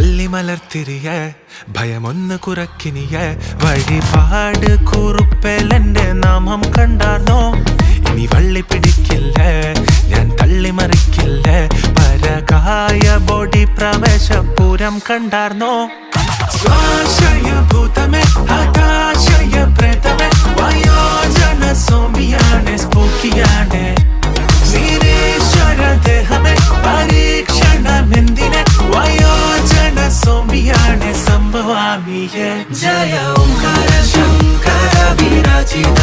അല്ലിമലർത്തിരിയ ഭയമൊന്ന് കുറക്കിനിയ വഴിപാട് കുറുപ്പേലെന്റെ നാമം കണ്ടാർന്നോ ഇനി വള്ളി പിടിക്കില്ല ഞാൻ തള്ളിമറിക്കില്ല പരകായ ബോഡി പ്രവേശപൂരം കണ്ടാർന്നോ സ്വാശയഭൂതമേ ആകാശയ പ്രേതമേ വയോജന സോമിയാണ് സ്പോക്കിയാണ് വീരേശ്വര ദേഹമേ പരീക്ഷണമെന്തിനെ വയോജന സോമിയാണ് സംഭവാമിയെ ജയ ഓംകാര ശങ്കര വിരാജിത